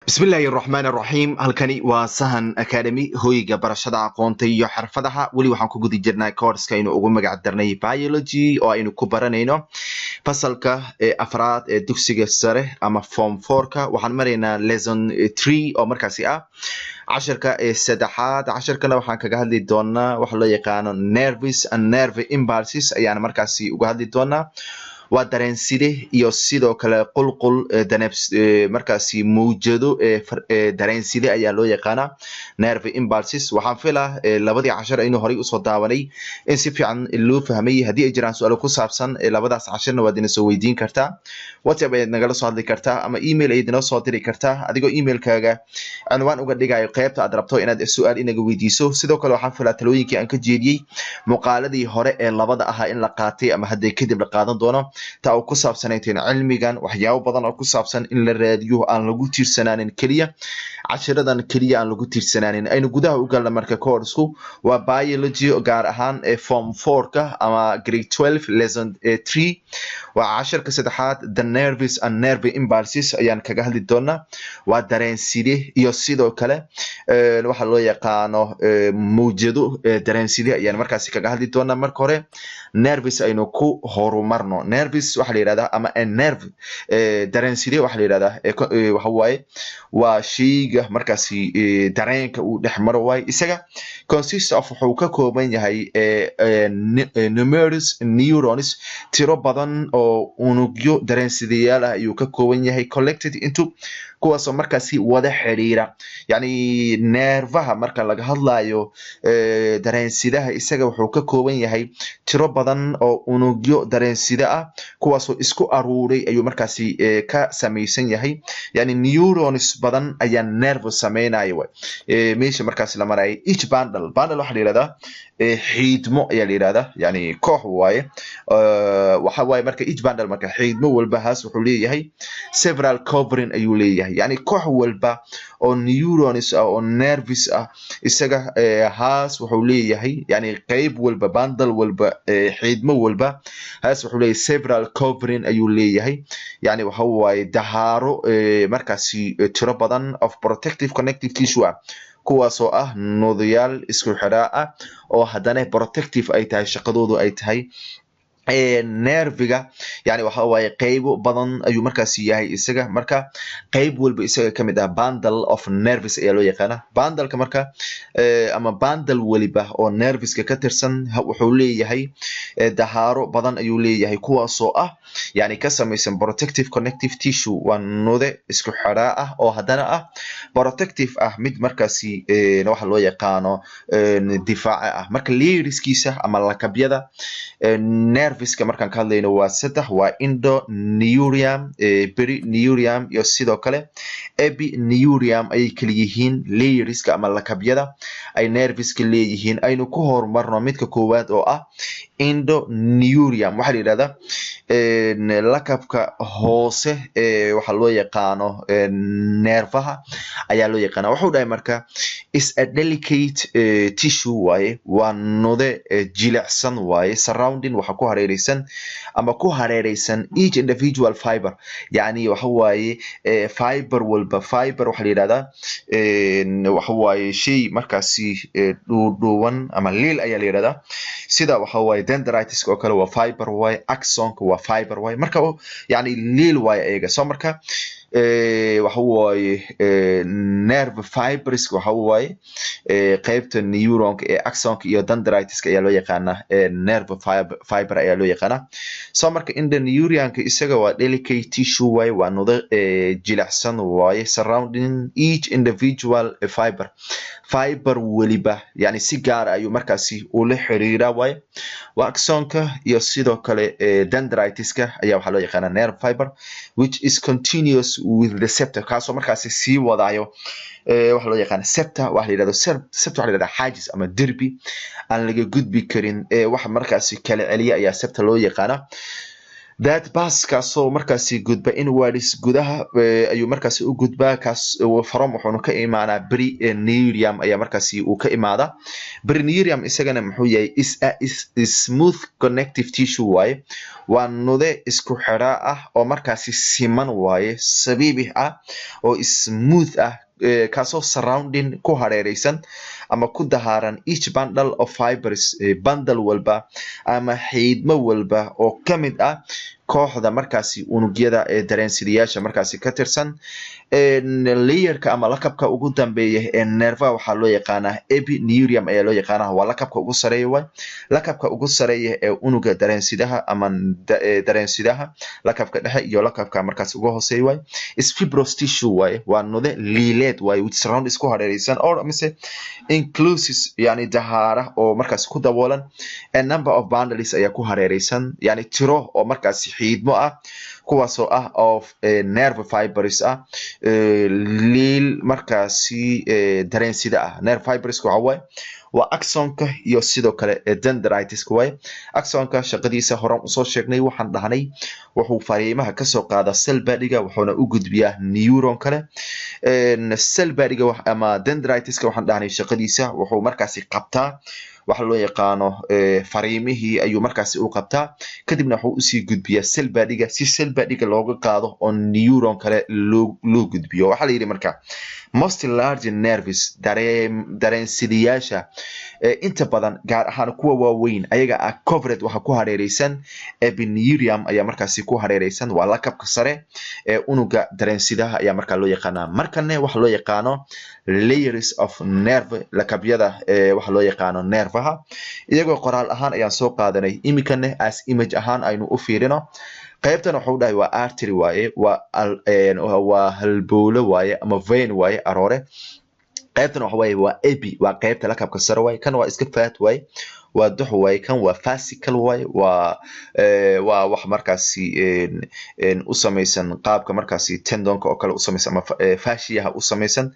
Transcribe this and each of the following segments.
بسم الله الرحمن الرحيم halkani waa sahan academy hoyga barashada aqoonta iyo xirfadaha wali waxaan ku gudi jirnaa course aynu ugu magac darnay biology oo aynu ku baranayno fasalka afraad ee dugsiga sare ama form 4ka waxaan maraynaa lesson 3 oo markaasi ah casharka saddexaad casharkana waxaan kaga hadli doonaa waxa loo yaqaano nerves and nerve impulses ayaan markaasi uga hadli doonaa waa dareenside iyo sidoo kale qulqul markaasi mawjado dareenside ayaa loo yaqaanaa nerve impulses waxaan filaa labadii cashar aynu horay usoo daawanay in si fiican loo fahmay haddii ay jiraan su'aalo ku saabsan labadaas casharna waad ina soo weydiin kartaa whatsapp ayaad nagala soo hadli kartaa ama email ayaad inoo soo diri kartaa adigoo emailkaaga cinwaan uga dhigayo qaybta aad rabto inaad su'aal inaga weydiiso sidoo kale waxaan filaa talooyinkii aan ka jeediyey muuqaaladii hore ee labada ahaa in la qaatay ama hadday kadib la qaadan doono ta oo ku saabsanayteen cilmigan waxyaabo badan oo ku saabsan in la raadiyo aan lagu tiirsanaanin kaliya cashiradan kaliya aan lagu tiirsanaanin aynu gudaha u galna marka course-ku waa biology gaar ahaan form 4ka ama grade 12 lesson 3 waa casharka saddexaad the nerves and nerve impulses ayaan kaga hadli doonaa waa dareenside iyo sidoo kale waxa loo yaqaano mawjado dareenside ayaan markaasi kaga hadli doonaa marka hore nerves aynu ku horumarno nerves waxa la yiraahdaa ama nerve dareenside waxa la yiraahdaa waxa waaye waa shayga markaasi dareenka uu dhex maro waay isaga consist of wuxuu ka kooban yahay numerous neurons tiro badan oo unugyo dareensidayaal ah ayuu ka kooban yahay collected into kuwaasoo markaasi wada xiriira yani neerfaha marka laga hadlayo dareensidaha isaga wuxuu ka kooban yahay tiro badan oo unugyo dareensida ah kuwaasoo isku aruuray ayuu markaasi ka samaysan yahay yani neurons badan ayaa nerve sameynaya meesha markaasi la marayo each bundle waxa la yiraahdaa xiidmo ayaa la yiraahdaa yani koox waaye waxa waaye marka each bundle marka xiidmo walba haas wuxuu leeyahay several covering ayuu leeyahay yani koox walba oo neurons ah oo nerves ah isaga haas wuxuu leeyahay yani qayb walba bundle walba xiidmo walba haas wuxuu leeyahay several covering ayuu leeyahay yani waxa waaye dahaaro markaasi tiro badan of protective connective tissue ah kuwaasoo ah nodayaal isku xiraa ah oo haddana protective ay tahay shaqadoodu ay tahay nerviga yani waxa waaye qaybo badan ayuu markaasi yahay isaga marka qayb walba isaga kamid ah bundle of nerves ayaa loo yaqaana bundleka marka ama bundle waliba oo nerveska ka tirsan wuxuu leeyahay dahaaro badan ayuu leeyahay kuwaasoo ah yani ka samaysan protective connective tissue waa node isku xiraa ah oo haddana ah protective ah mid markaasi waxa loo yaqaano difaaca ah marka layerskiisa ama lakabyada nerveska markaan ka hadlayno waa saddex waa endoneurium perineurium iyo sidoo kale epineurium ayay kala yihiin layerska ama lakabyada ay nerveska leeyihiin aynu ku horumarno midka koowaad oo ah endoneurium waxa la yiraahdaa lakabka hoose waxa loo yaqaano nervaha ayaa loo yaqaana wuxuu dhahay marka is a delicate tissue waaye waa node jilicsan waaye surrounding waxa ku hareeraysan ama ku hareeraysan each individual fiber yani waxa waaye fiber walba fiber waxa la yiraahdaa waxa waaye shay markaasi dhuudhuuban ama leel ayaa la yiraahdaa sida waxa waaye dendritis oo kale waa fiber waaye axonka waa fiber waaye marka yani leel waaye ayaga soo marka waxa waaye nerve fibers waxa waaye qaybta neuronka ee axonka iyo dendritiska ayaa loo yaqaanaa nerve fiber ayaa loo yaqaanaa soo marka endoneuriumka isaga waa delicate tissue waaye waa nodo jilicsan waaye surrounding each individual fiber waliba yani si gaar ayuu markaasi ula xiriira waaye waa axonka iyo sidoo kale dendritiska ayaa waxaa loo yaqaanaa nerve fiber which is continuous with the septa kaasoo markaasi sii wadayo waxa loo yaqaan septa waxa la yiraahdo septa waxa la yiraahdaa xaajis ama derbi aan laga gudbi karin waxa markaasi kala celiya ayaa septa loo yaqaana that bus kaasoo markaasi gudba inwards gudaha ayuu markaasi u gudbaa kaas from wuxuuna ka imaanaa perineurium ayaa markaasi uu ka imaada perineurium isagana muxuu yahay is smooth connective tissue waaye waa nude isku xidhaa ah oo markaasi siman waaye sabiibih ah oo smooth ah kaasoo surrounding ku hareeraysan ama ku dahaaran each bundle of fibers bundle walba ama xiidmo walba oo ka mid ah kooxda markaasi unugyada dareensidayaasha markaasi ka tirsan layerka ama lakabka ugu dambeeya ee nerva waxaa loo yaqaanaa epineurium ayaa loo yaqaanaa waa lakabka ugu sareeya way lakabka ugu sareeya ee unuga dareensidaha ama dareensidaha lakabka dhexe iyo lakabka markaas ugu hooseeya way is fibrous tissue way waa nude liileed way which surround isku hareeraysan or mise inclusive yani dahaara oo markaas ku daboolan a number of bundles ayaa ku hareeraysan yani tiro oo markaas xiidmo ah kuwaasoo ah of nerve fibers ah liil markaasi dareensida ah nerve fibers waxa way waa axonka iyo sidoo kale dendritis way axonka shaqadiisa horan u soo sheegnay waxaan dhahnay wuxuu fariimaha ka soo qaada cell body-ga wuxuuna u gudbiyaa neuron kale cell body-ga ama dendritis waxaan dhahnay shaqadiisa wuxuu markaasi qabtaa waxa loo yaqaano fariimihii ayuu markaasi u qabtaa kadibna wuxuu u sii gudbiyaa cell body-ga si cell body-ga looga qaado oo neuron kale loo gudbiyo waxa la yiri marka most large nerves dareensidayaasha inta badan gaar ahaan kuwa waaweyn ayaga ah covered waxa ku hareeraysan epineurium ayaa markaasi ku hareeraysan waa lakabka sare ee unuga dareensidaha ayaa markaa loo yaqaanaa markane waxa loo yaqaano layers of nerve lakabyada waxa loo yaqaano nervaha iyagoo qoraal ahaan ayaan soo qaadanay imikane as image ahaan aynu u fiirino qaybtan wuxuu dhahay waa artery waaye waa halbowle waaye ama vein waaye aroore qaybtan waxa waaye waa epi waa qaybta lakabka sare waaye kan waa iska fat waaye waa dux waaye kan waa fascicle waaye waa wax markaasi u samaysan qaabka markaasi tendonka oo kale u samaysan ama fasciaha u samaysan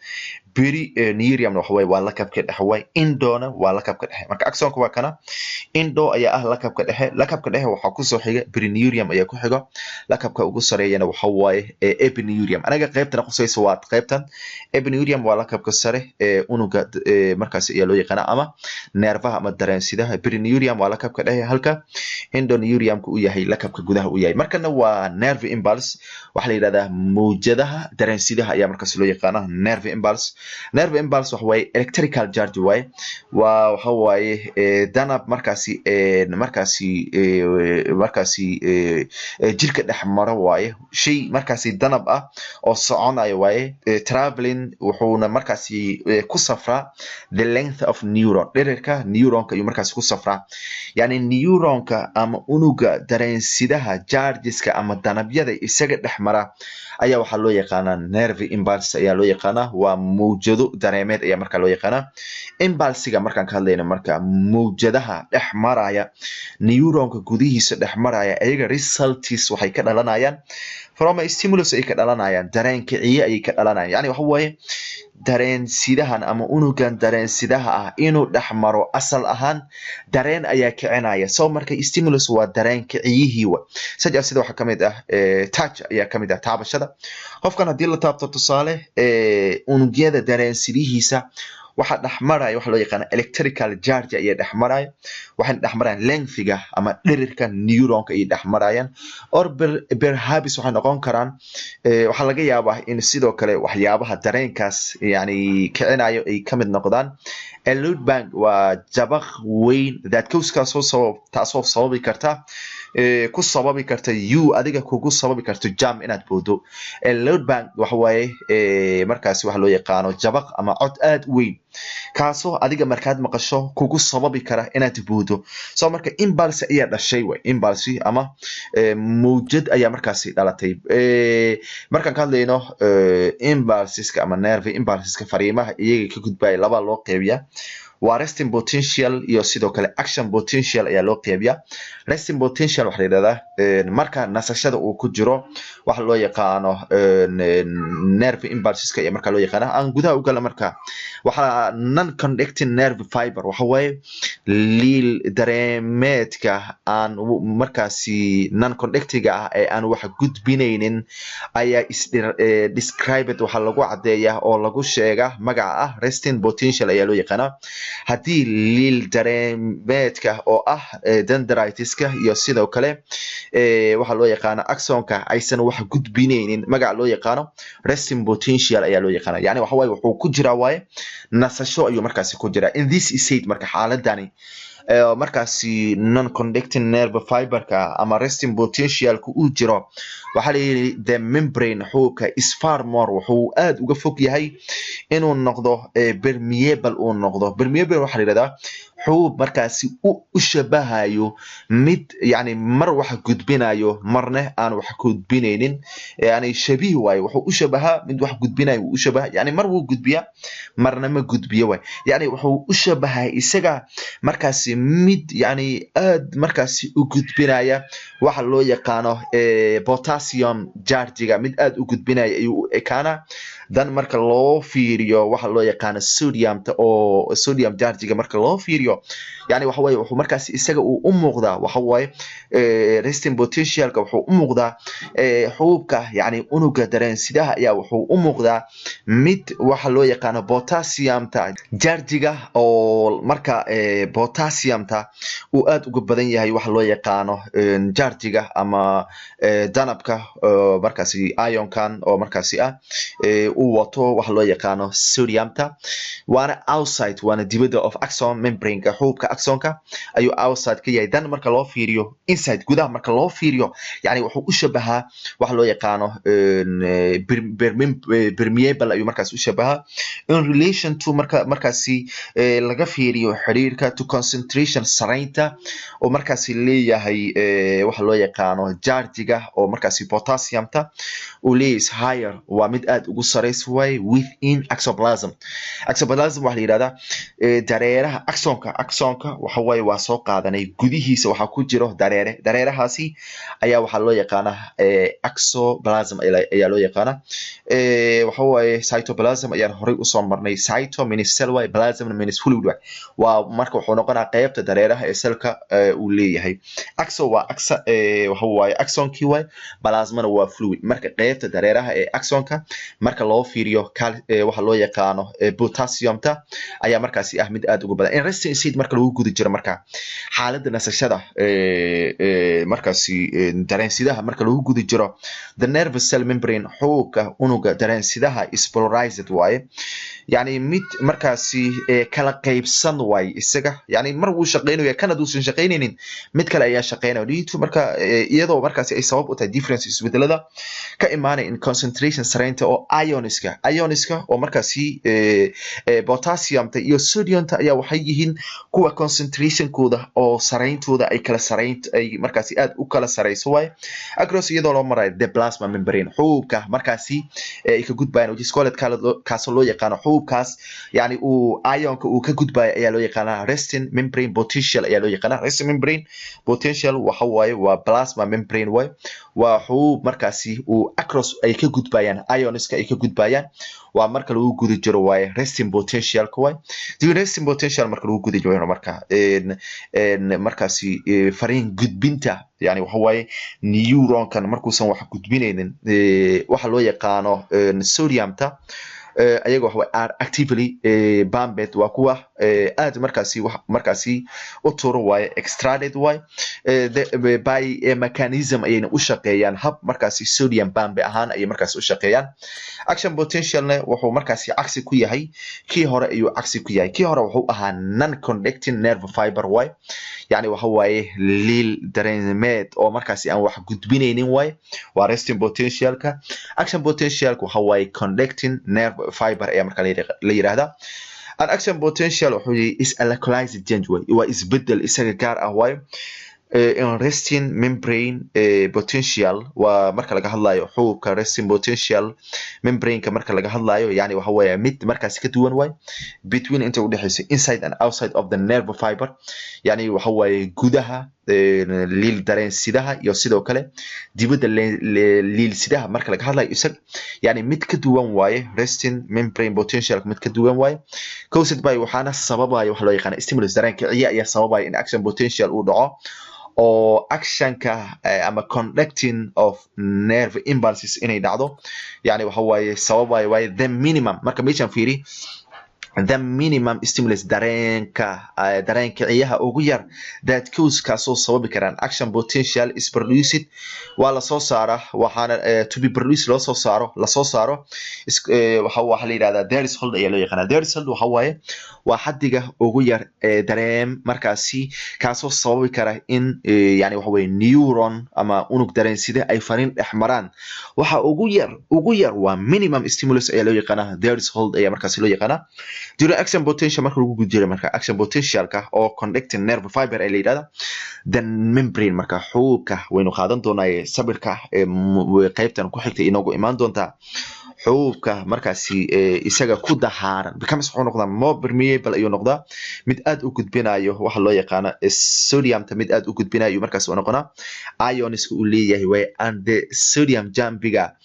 perineurium waxa waaye waa lakabka dhexe waaye indona waa lakabka dhexe marka axonka waa kana indo ayaa ah lakabka dhexe waxaa kusoo xiga perineurium ayaa ku xiga lakabka ugu sareeyana waxa waaye epineurium anaga qaybtana qusaysa waa qaybtan epineurium waa lakabka sare ee unuga markaasi ayaa loo yaqaanaa ama nervaha ama dareensidaha perineurium waa lakabka dhexe halka endoneuriumka uu yahay lakabka gudaha uu yahay markana waa nerve impulse waxa la yiraahdaa mowjadaha dareensidaha ayaa markaas loo yaqaanaa nerve impulse waxa waaye electrical charge waaye waa waxa waaye danab markaasi jirka dhex maro waaye shay markaasi danab ah oo soconayo waaye traveling wuxuuna markaasi ku safraa the length of neuron dhererka neuronka ayuu markaasi ku safraa yani neuronka ama unuga dareensidaha chargeska ama danabyada isaga dhex mara ayaa waxaa loo yaqaanaa nerve impulse ayaa loo yaqaanaa waa mowjado dareemeed ayaa markaa loo yaqaanaa impulsiga markaan ka hadlayno marka mowjadaha dhex maraya neuronka gudihiisa dhex maraya ayaga results waxay ka dhalanayaan from a stimulus ay ka dhalanayaan dareen kiciye ayay ka dhalanayaan yani waxa waaye dareensidahan ama unugan dareensidaha ah inuu dhex maro asal ahaan dareen ayaa kicinaya soo marka stimulus waa dareen kiciyihii sida waxa kamid ah touch ayaa kamid ah taabashada qofkan hadii la taabto tusaale unugyada dareensidihiisa waxa dhaxmaraya waxa loo yaqaan electrical charge ayaa dhaxmaraya waxaan dhaxmarayaan lengthiga ama dhirirka neuronka ay dhaxmarayaan or perhaps waxay noqon karaan waxa laga yaabaa in sidoo kale waxyaabaha dareenkaas yani kicinayo ay kamid noqdaan a load bank waa jabaq weyn that taasoo sababi karta ku sababi karta adiga kugu sababi karto jam inaad boodo load bank waxa waaye markaas waxa loo yaqaano jabaq ama cod aad weyn kaasoo adiga markaad maqasho kugu sababi kara inaad boodo soo marka impulse ayaa dhashay impulse ama mowjad ayaa markaasi dhalatay markaan ka hadlayno impulseska ama nerve impulseska fariimaha iyaga ka gudbaya laba loo qeybiyaa waa resting potential iyo sidoo kale action potential ayaa loo qeybiyaa. Resting potential waxa la yiraahdaa marka nasashada uu ku jiro waxa loo yaqaano nerve impulseska iyo marka loo yaqaano aan gudaha u gala marka waxa non conducting nerve fiber waxa way liil dareemeedka aan markaasi non conducting ah ee aan wax gudbinaynin ayaa described waxa lagu cadeeyaa oo lagu sheegaa magaca ah resting potential ayaa loo yaqaanaa. Hadii liil dareemeedka oo ah dendritiska iyo sidoo kale waxa loo yaqaano axonka aysan wax gudbinaynin magaca loo yaqaano resting potential ayaa loo yaqaanaa. Yani waxa way wuxuu ku jiraa waaye nasasho ayuu markaasi ku jiraa. In this is said marka xaaladani markaasi non conducting nerve fiberka ama resting potential ku uu jiro waxa la yiri the membrane xuubka is far more wuxuu aad uga fog yahay inuu noqdo permeable uu noqdo. Permeable waxa la yiraahdaa xuub markaasi u shabahayo mid yani mar wax gudbinayo marna aan wax gudbinaynin yani shabiih way wuxuu u shabaha mid wax gudbinayo u shabaha yani mar wuu gudbiya marna ma gudbiyo way yani wuxuu u shabahay isaga markaasi mid yani aad markaasi u gudbinaya waxa loo yaqaano potassium charge mid aad u gudbinaya ayuu ekaana. dan marka loo fiiriyo waxa loo yaqaano sodium charge marka loo fiiriyo yani waxa way wuxuu markaasi isaga u muuqdaa waxa way resting potentialka wuxuu u muuqdaa xuubka yani unuga dareensidaha ayaa wuxuu u muuqdaa mid waxa loo yaqaano potassium charge oo marka potassium uu aad uga badan yahay waxa loo yaqaano charge ama danabka markaasi ionkan oo markaasi ah uu wato waxa loo yaqaano sodium waana outside waana dibadda of axon membrane xuubka axonka ayuu outside ka yahay. dan marka loo fiiriyo inside gudaha marka loo fiiriyo yani wuxuu u shabahaa waxa loo yaqaano permeable ayuu markaas u shabahaa in relation to markaasi laga fiiriyo xiriirka to concentration saraynta oo markaasi leeyahay waxa loo yaqaano charge oo markaasi potassium uu leeyahay higher waa mid aad ugu sareysa way within axoplasm. Axoplasm waxa la yiraahdaa dareeraha axonka waxa way waa soo qaadanay gudihiisa waxa ku jiro dareerahaasi ayaa waxa loo yaqaana axoplasm ayaa loo yaqaana. waxa way cytoplasm ayaan horay u soo marnay. cyto means cell way plasm means fluid way waa marka wuxuu noqonaa qaybta dareeraha ee cellka uu leeyahay. axo waa waxa way axonki way plasmana waa fluid marka qaybta dareeraha ee axonka marka loo fiiriyo waxa loo yaqaano potassium ayaa markaasi ah mid aad uga badan. in resting state marka lagu guda jiro marka xaaladda nasashada markaasi dareensidaha marka lagu guda jiro the nerve cell membrane xuubka unuga dareensidaha is polarized way yani mid markaasi kala qaybsan way isaga yani mar wuu shaqeynayo kana duusan shaqeynaynin mid kale ayaa shaqeynaya dhiitu marka iyadoo markaasi ay sabab u tahay differences isbedelada ka imaanay in concentration saraynta oo ioniska oo markaasi potassium iyo sodium ayaa waxay yihiin kuwa concentrationkooda oo sarayntooda ay markaasi aad u kala sareyso way across iyadoo loo marayo the plasma membrane xuubka markaasi ay ka gudbayaan which is called kaas loo yaqaano xuubkaas yani uu ionka uu ka gudbayo ayaa loo yaqaanaa resting membrane potential ayaa loo yaqaanaa. resting membrane potential waxa waaye waa plasma membrane way waa xuub markaasi uu across ay ka gudbayaan ioniska ay ka gudbayaan waa marka lagu guda jiro way resting potential way. resting potential marka lagu guda jiro marka markaasi fariin gudbinta yani waxa waaye neuronkan markuusan wax gudbinaynin waxa loo yaqaano sodium ayaga waxa are actively bombed waa kuwa aad markaasi u turo way extracted way by a mechanism ayayna u shaqeeyaan hab markaasi sodium bomb ahaan ay markaasi u shaqeeyaan. action potential wuxuu markaasi cagsi ku yahay kii hore ayuu cagsi ku yahay. kii hore wuxuu ahaa non conducting nerve fiber way yani waxa waaye liil dareemeed oo markaasi aan wax gudbinaynin way waa resting potentialka. action potentialka waxa waaye conducting nerve fiber ayaa marka la yiraahdaa. an action potential wuxuu is a localized change way waa isbedel isaga gaar ah way in resting membrane potential waa marka laga hadlayo xuubka resting potential membrane ka marka laga hadlayo yani waxa weeye mid markaas ka duwan way between inta u dhaxaysa inside and outside of the nerve fiber yani waxa weeye gudaha liil dareensidaha iyo sidoo kale dibadda liil sidaha marka laga hadlayo isag yani mid ka duwan waaye resting membrane potential mid ka duwan waaye caused by waxaana sababaya waxa loo yaqaan stimulus dareenka ayaa sababaya in action potential uu dhaco oo actionka ama conducting of nerve impulses inay dhacdo yani waxa waaye sababaya waaye the minimum marka meeshan fiiri the minimum stimulus dareenka ciyaha ugu yar that cause kaasoo sababi karaan action potential is produced waa la soo saara waxaana to be produced la soo saaro waxa la yiraahdaa threshold ayaa loo yaqaanaa threshold waxa waaye waa xaddiga ugu yar dareem markaasi kaasoo sababi kara in yani waxa weeye neuron ama unug dareensida ay fariin dhex maraan waxa ugu yar waa minimum stimulus ayaa loo yaqaanaa threshold ayaa markaasi loo yaqaanaa during action potential marka lagu gudjiro marka action potentialka oo conducting nerve fiber ay la yiraahdaa the membrane marka xuubka waynu qaadan doonaa sabirka qaybtan ku xigtay inoogu imaan doonta xuubka markaasi isaga ku dahaaran becomes wuxuu noqdaa more permeable ayuu noqdaa mid aad u gudbinayo waxa loo yaqaan sodium ta mid aad u gudbinayo markaas uu noqonaa ions uu leeyahay way and the sodium jambiga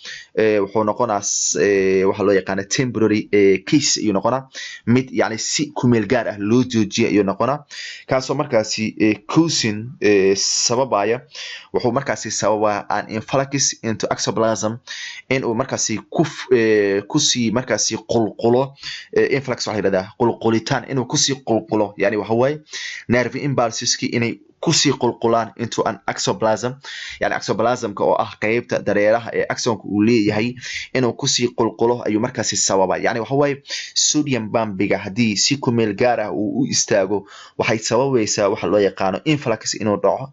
wuxuu noqonaa waxa loo yaqaan temporary case ayuu noqonaa mid yani si kumeel gaar ah loo joojiyo ayuu noqonaa kaasoo markaasi causing sababaya wuxuu markaasi sababaa an influx into exoplasm in uu markaasi kusi markaasi qulqulo influx waxa yiraahdaa qulqulitaan inuu kusi qulqulo yani waxa way nerve impulseski inay kusi qulqulaan into an exoplasm yani exoplasmka oo ah qaybta dareeraha ee axonka uu leeyahay inuu kusi qulqulo ayuu markaasi sababa yani waxa way sodium bambiga hadii si kumeel gaar ah uu u istaago waxay sababaysaa waxa loo yaqaan influx inuu dhaco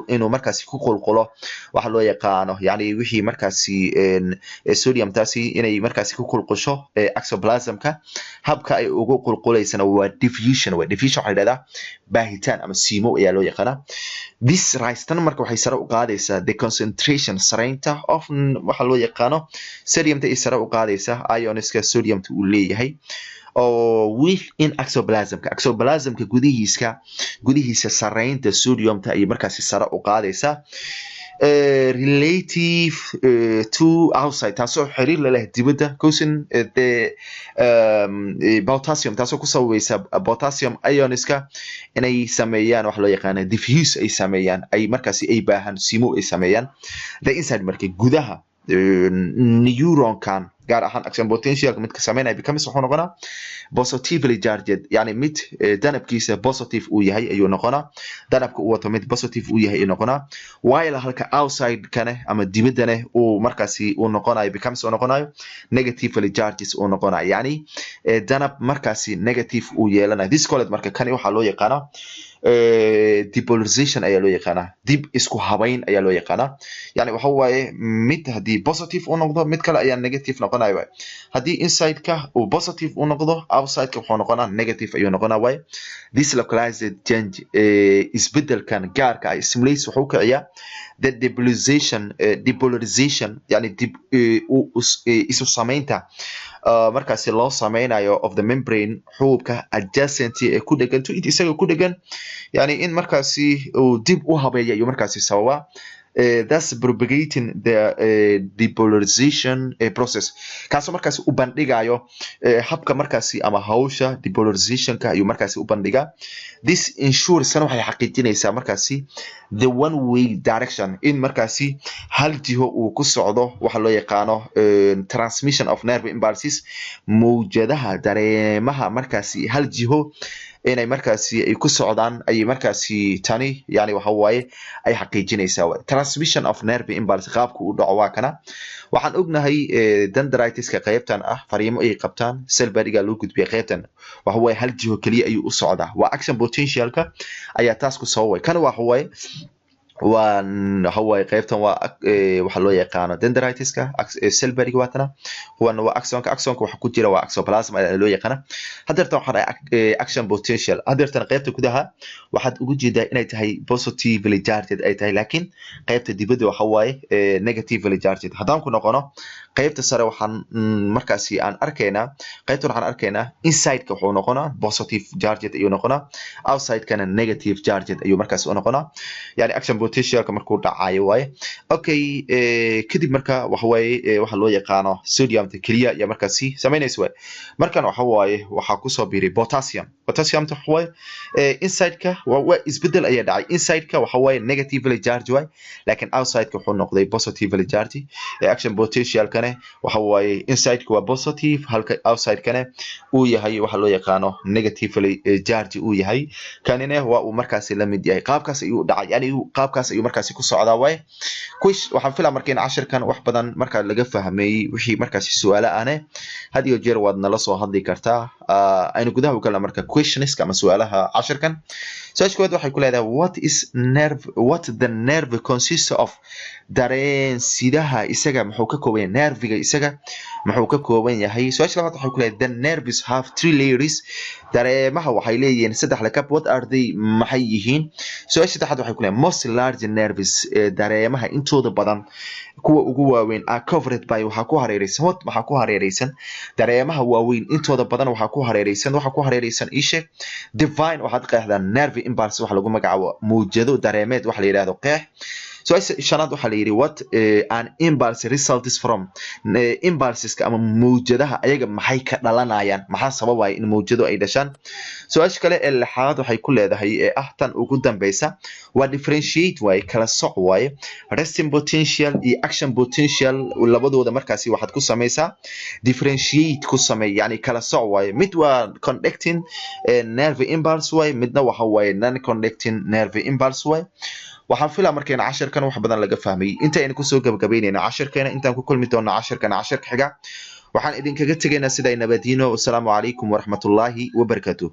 inuu markaasi ku qulqulo waxa loo yaqaan yani wixii markaasi sodium taasi inay markaasi ku qulqusho exoplasmka habka ay ugu qulquleysana waa diffusion waxa yiraahdaa baahitaan ama siimo ayaa loo yaqaan this rise tan marka waxay sare u qaadaysaa the concentration sareynta of waxa loo yaqaan sodium ta sare u qaadaysaa ionska sodium ta uu leeyahay oo within exoplasmka gudihiisa sareynta sodium ta ay markaasi sare u qaadaysaa relative to outside taasoo xiriir la leh dibadda causing the potassium taasoo ku sababaysa potassium ionska inay sameeyaan waxa loo yaqaan diffuse ay sameeyaan ay markaasi ay baahan simo ay sameeyaan the inside marka gudaha neuronkan gaar ahaan action potential mid ka sameynaya becomes wuxuu noqonaa positively charged yani mid danabkiisa positive uu yahay ayuu noqonaa danabka uu wato mid positive uu yahay ayuu noqonaa while halka outside kane ama dibaddane uu markaasi uu noqonayo becomes uu noqonayo negatively charged uu noqonayo yani danab markaasi negative uu yeelanayo this called marka kani waxa loo yaqaanaa depolarization ayaa loo yaqaanaa dib isku habayn ayaa loo yaqaanaa yani waxa waaye mid hadii positive uu noqdo mid kale ayaa negative noqonayo hadii inside ka uu positive uu noqdo outside ka wuxuu noqonaa negative ayuu noqonaa way this localized change isbedelkan gaarka ah stimulates wuxuu kiciyaa the depolarization yani dib isu sameynta markaasi loo sameynayo of the membrane xuubka adjacent ee ku dhagan to it isaga ku dhagan yani in markaasi uu dib u habeeyo ayuu markaasi sababa that's propagating the depolarization process kaasoo markaasi u bandhigayo habka markaasi ama hawsha depolarizationka ayuu markaasi u bandhigaa this ensures san waxay xaqiijinaysaa markaasi the one way direction in markaasi hal jiho uu ku socdo waxa loo yaqaano transmission of nerve impulses mawjadaha dareemaha markaasi hal jiho inay markaasi ay ku socdaan ay markaasi tani yani waxa waaye ay xaqiijinaysaa transmission of nerve impulse qaabku u dhaco waa kana waxaan ognahay dendritiska qaybtan ah fariimo ay qabtaan cell body-ga loo gudbiyo qaybtan waxa waaye hal jiho kaliya ayuu u socdaa waa action potentialka ayaa taas ku sababay kana waxa waaye وان هو قيبتان waxa loo yaqaano dendritiska cellberry waatana kuwana waa axonka waxa ku jira waa axoplasm ayaa loo yaqaana hadeertan waxa action potential hadeertan qaybta gudaha waxaad ugu jeedaa inay tahay positively charged ay tahay laakiin qaybta dibadda waxa waaye negatively charged haddaan ku noqono qaybta sare waxaan markaasi aan arkaynaa qaybtan waxaan arkaynaa inside ka wuxuu noqonaa positive charged ayuu noqonaa outside kana negative charged ayuu markaasi u noqonaa yani action potential ka markuu dhacayo waaye okay kadib marka waxa waaye waxa loo yaqaano sodium ta kaliya ya markaasi sameynayso waaye markan waxa waaye waxa ku soo biiray potassium ta waxa waaye inside ka waa isbedel ayaa dhacay inside ka waxa waaye negatively charged waaye laakiin outside ka wuxuu noqday positively charged action potential kana waxa waaye inside ka waa positive halka outside kana uu yahay waxa loo yaqaano negatively charged uu yahay kanina waa uu markaasi la mid yahay qaabkaas ayuu dhacay yani qaabkaas ayuu markaasi ku socdaa way waxaan filaa markeen casharkan wax badan marka laga fahmay wixii markaasi su'aalo aane had iyo jeer waad nala soo hadli kartaa aynu gudaha u kala marka questions ama su'aalaha casharkan su'aashooda waxay ku leedahay what the nerve consists of dareen sidaha isaga muxuu ka kooban yahay nerviga isaga muxuu ka kooban yahay su'aasha labaad waxay ku leedahay the nerves have three layers dareemaha waxay leeyihiin saddex lakab what are they maxay yihiin su'aasha saddexaad waxay ku leedahay most large nerves dareemaha intooda badan kuwa ugu waaweyn are covered by waxa ku hareeraysan dareemaha waaweyn intooda badan waxa ku hareeraysan ishe divine waxaad qeexdaa nerve impulse waxa lagu magacaabo muujado dareemeed waxa la yiraahdo qeex su'aasha shanaad waxa la yiri what an impulse results from impulseska ama muujadaha ayaga maxay ka dhalanayaan maxaa sababaya in muujado ay dhashaan su'aasha kale ee lixaad waxay ku leedahay tan ugu dambaysa waa differentiate way kala soc way resting potential iyo action potential labadooda markaasi waxaad ku sameeysaa differentiate ku sameey yani kala soc way mid waa conducting nerve impulse way midna waxa way non conducting nerve impulse way waxaan filaa markayna casharkan wax badan laga fahmay inta aynu ku soo gabagabeynayna casharkeena intaan ku kulmi doonaa casharkan casharka xiga waxaan idinkaga tegaynaa sida nabadiino wassalaamu calaykum waraxmatullaahi wabarakaatuh